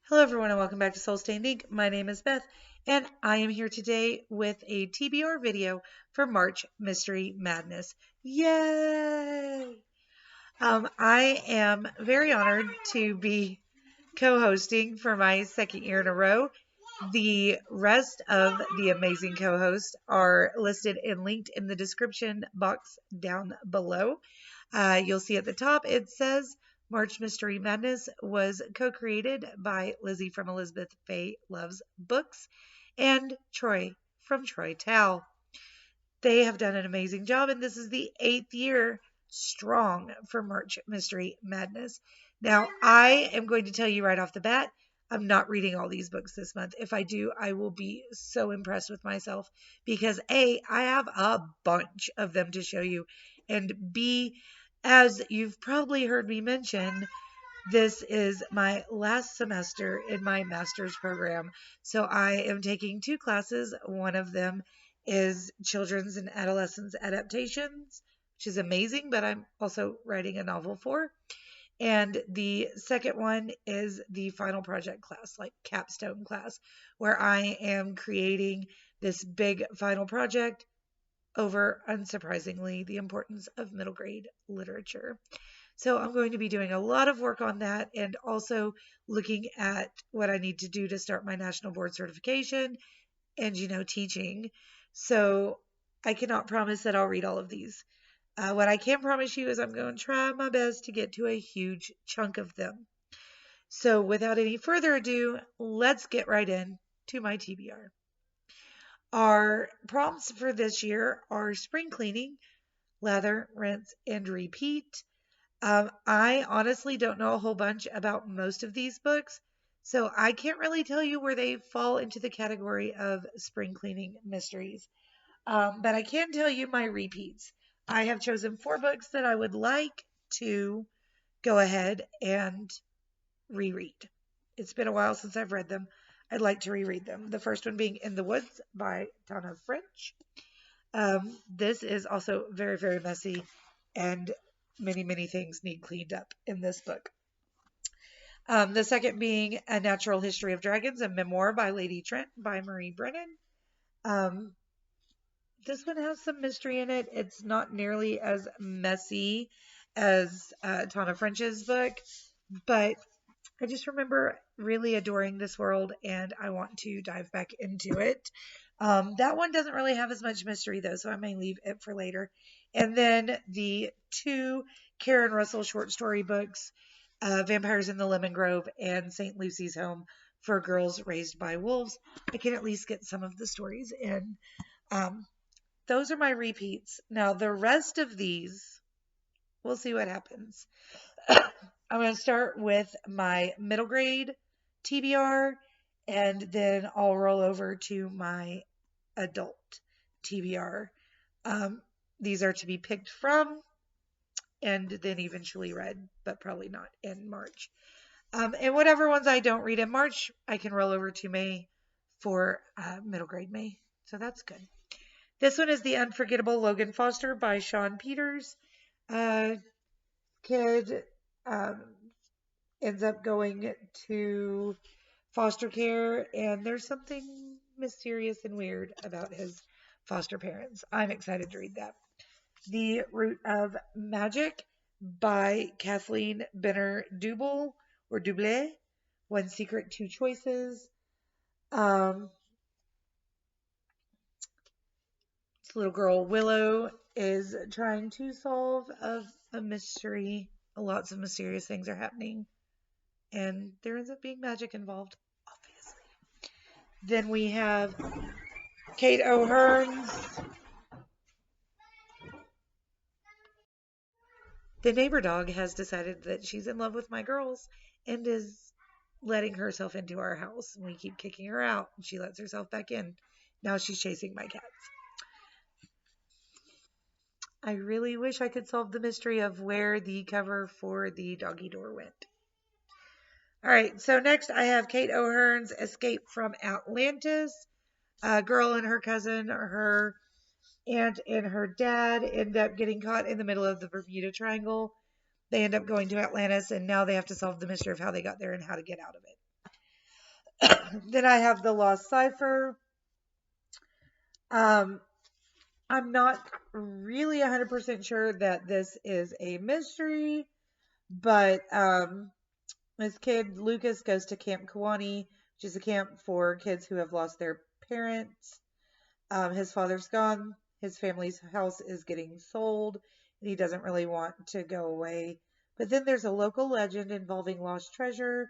Hello, everyone, and welcome back to Soul Stained Ink. My name is Beth, and I am here today with a TBR video for March Mystery Madness. Yay! I am very honored to be co-hosting for my second year in a row. The rest of the amazing co-hosts are listed and linked in the description box down below. You'll see at the top it says March Mystery Madness was co-created by Lizzie from ElizabethFayeLovesBooks and Troi from Troi Towel. They have done an amazing job, and this is the 8th year strong for March Mystery Madness. Now, I am going to tell you right off the bat, I'm not reading all these books this month. If I do, I will be so impressed with myself because A, I have a bunch of them to show you, and B, as you've probably heard me mention, this is my last semester in my master's program. So I am taking 2 classes. One of them is children's and adolescents adaptations, which is amazing, but I'm also writing a novel for. And the second one is the final project class, like capstone class, where I am creating this big final project over, unsurprisingly, the importance of middle grade literature. So I'm going to be doing a lot of work on that and also looking at what I need to do to start my national board certification and, teaching. So I cannot promise that I'll read all of these. What I can promise you is I'm going to try my best to get to a huge chunk of them. So without any further ado, let's get right in to my TBR. Our prompts for this year are spring cleaning, lather, rinse, and repeat. I honestly don't know a whole bunch about most of these books, so I can't really tell you where they fall into the category of spring cleaning mysteries. But I can tell you my repeats. I have chosen 4 books that I would like to go ahead and reread. It's been a while since I've read them. I'd like to reread them. The first one being In the Woods by Tana French. This is also very, very messy, and many things need cleaned up in this book. The second being A Natural History of Dragons, a memoir by Lady Trent by Marie Brennan. This one has some mystery in it. It's not nearly as messy as Tana French's book, but I just remember really adoring this world, and I want to dive back into it. That one doesn't really have as much mystery, though, so I may leave it for later. And then the 2 Karen Russell short story books, Vampires in the Lemon Grove and St. Lucy's Home for Girls Raised by Wolves. I can at least get some of the stories in. Those are my repeats. Now, the rest of these, we'll see what happens. I'm going to start with my middle grade TBR, and then I'll roll over to my adult TBR. These are to be picked from and then eventually read, but probably not in March. And whatever ones I don't read in March, I can roll over to May for middle grade May. So that's good. This one is The Unforgettable Logan Foster by Sean Peters. Kid ends up going to foster care, and there's something mysterious and weird about his foster parents. I'm excited to read that. The Root of Magic by Kathleen Benner Duble or Duble. One Secret, Two Choices. This little girl Willow is trying to solve a mystery. Lots of mysterious things are happening, and there ends up being magic involved, obviously. Then we have Kate O'Hearn's The Neighbor Dog has decided that she's in love with my girls and is letting herself into our house. And we keep kicking her out, and she lets herself back in. Now she's chasing my cats. I really wish I could solve the mystery of where the cover for the doggy door went. All right, so next I have Kate O'Hearn's Escape from Atlantis. A girl and her cousin, or her aunt and her dad, end up getting caught in the middle of the Bermuda Triangle. They end up going to Atlantis, and now they have to solve the mystery of how they got there and how to get out of it. Then I have The Lost Cipher. Um, I'm not really 100% sure that this is a mystery, but this kid, Lucas, goes to Camp Kiwani, which is a camp for kids who have lost their parents. His father's gone. His family's house is getting sold, and he doesn't really want to go away. But then there's a local legend involving lost treasure,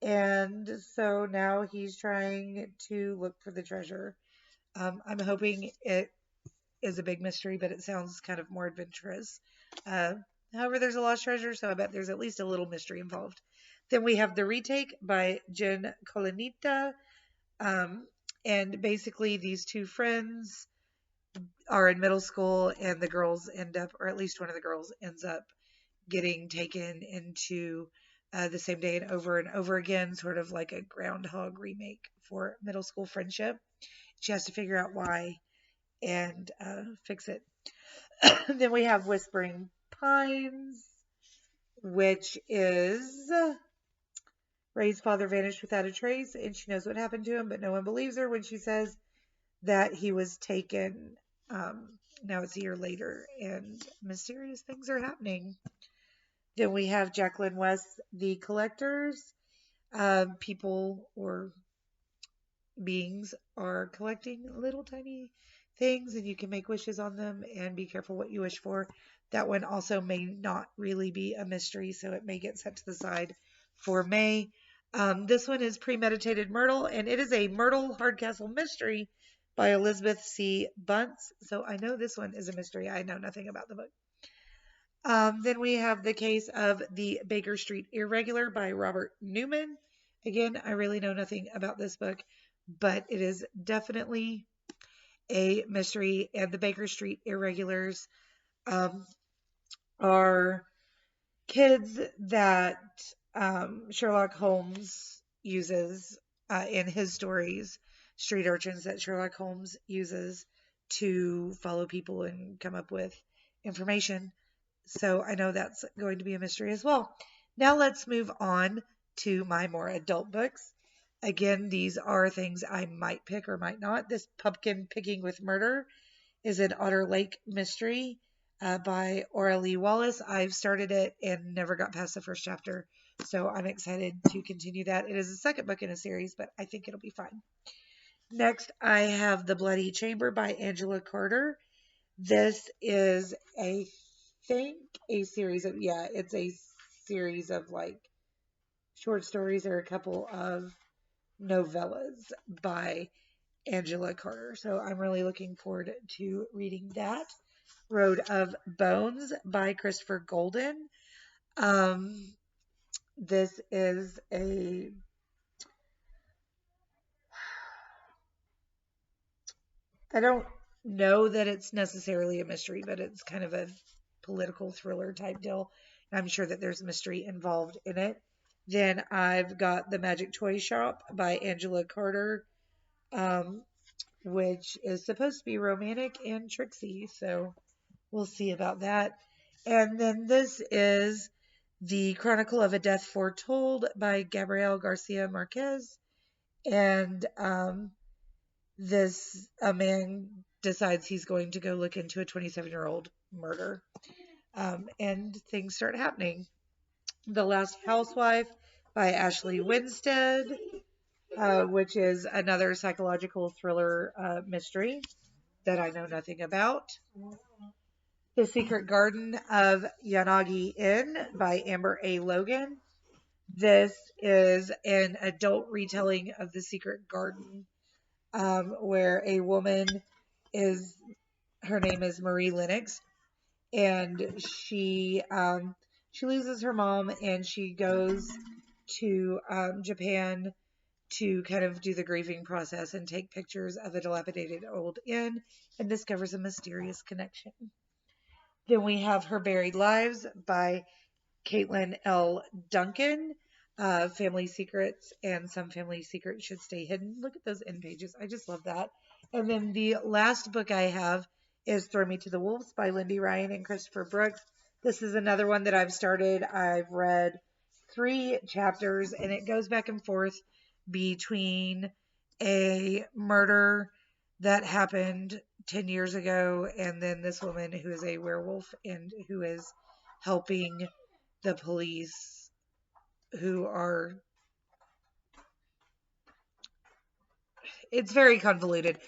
and so now he's trying to look for the treasure. I'm hoping it is a big mystery, but it sounds kind of more adventurous. Uh, However, there's a lost treasure, so I bet there's at least a little mystery involved. Then we have The Retake by Jenn Kolanita. Um, and basically, these two friends are in middle school, and the girls end up, or at least one of the girls ends up, getting taken into the same day and over again, sort of like a Groundhog remake for middle school friendship. She has to figure out why and fix it. Then we have Whispering Pines, which is Ray's father vanished without a trace, and she knows what happened to him, but no one believes her when she says that he was taken. Now it's a year later, and mysterious things are happening. Then we have Jacqueline West, The Collectors. People or beings are collecting little tiny things, and you can make wishes on them and be careful what you wish for. That one also may not really be a mystery, so it may get set to the side for May. This one is Premeditated Myrtle, and it is a Myrtle Hardcastle mystery by Elizabeth C. Bunce. So I know this one is a mystery. I know nothing about the book. Then we have The Case of the Baker Street Irregular by Robert Newman. Again, I really know nothing about this book, but it is definitely a mystery. And the Baker Street Irregulars are kids that Sherlock Holmes uses in his stories, street urchins that Sherlock Holmes uses to follow people and come up with information. So I know that's going to be a mystery as well. Now let's move on to my more adult books. Again, these are things I might pick or might not. This Pumpkin Picking with Murder is an Otter Lake mystery by Aurelie Wallace. I've started it and never got past the first chapter, so I'm excited to continue that. It is the second book in a series, but I think it'll be fine. Next, I have The Bloody Chamber by Angela Carter. This is a series of, it's a series of like short stories or a couple of novellas by Angela Carter. So I'm really looking forward to reading that. Road of Bones by Christopher Golden. This is I don't know that it's necessarily a mystery, but it's kind of a political thriller type deal. I'm sure that there's mystery involved in it. Then I've got The Magic Toy Shop by Angela Carter, which is supposed to be romantic and tricksy, so we'll see about that. And then this is The Chronicle of a Death Foretold by Gabriel Garcia Marquez. And a man decides he's going to go look into a 27-year-old murder. And things start happening. The Last Housewife by Ashley Winstead, which is another psychological thriller mystery that I know nothing about. The Secret Garden of Yanagi Inn by Amber A. Logan. This is an adult retelling of The Secret Garden, where a woman her name is Marie Lennox, and she loses her mom, and she goes to Japan to kind of do the grieving process and take pictures of a dilapidated old inn, and discovers a mysterious connection. Then we have Her Buried Lives by Caitlin L. Duncan. Family secrets, and some family secrets should stay hidden. Look at those end pages. I just love that. And then the last book I have is Throw Me to the Wolves by Lindy Ryan and Christopher Brooks. This is another one that I've started. I've read 3 chapters, and it goes back and forth between a murder that happened 10 years ago and then this woman who is a werewolf and who is helping the police who are, it's very convoluted.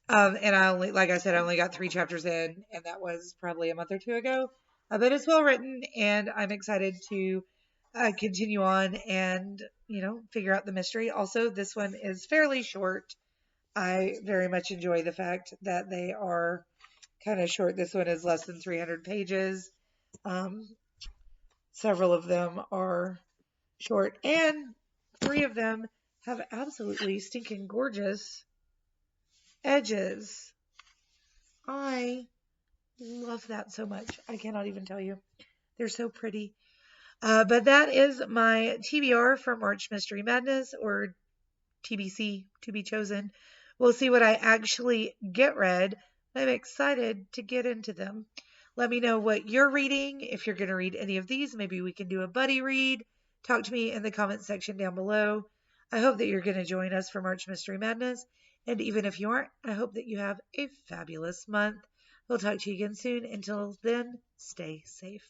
And I only, like I said, I only got 3 chapters in, and that was probably a month or two ago. But it's well written, and I'm excited to continue on and, figure out the mystery. Also, this one is fairly short. I very much enjoy the fact that they are kind of short. This one is less than 300 pages. Several of them are short, and 3 of them have absolutely stinking gorgeous edges. I love that so much. I cannot even tell you. They're so pretty. But that is my TBR for March Mystery Madness, or TBC, to be chosen. We'll see what I actually get read. I'm excited to get into them. Let me know what you're reading. If you're going to read any of these, maybe we can do a buddy read. Talk to me in the comments section down below. I hope that you're going to join us for March Mystery Madness. And even if you aren't, I hope that you have a fabulous month. We'll talk to you again soon. Until then, stay safe.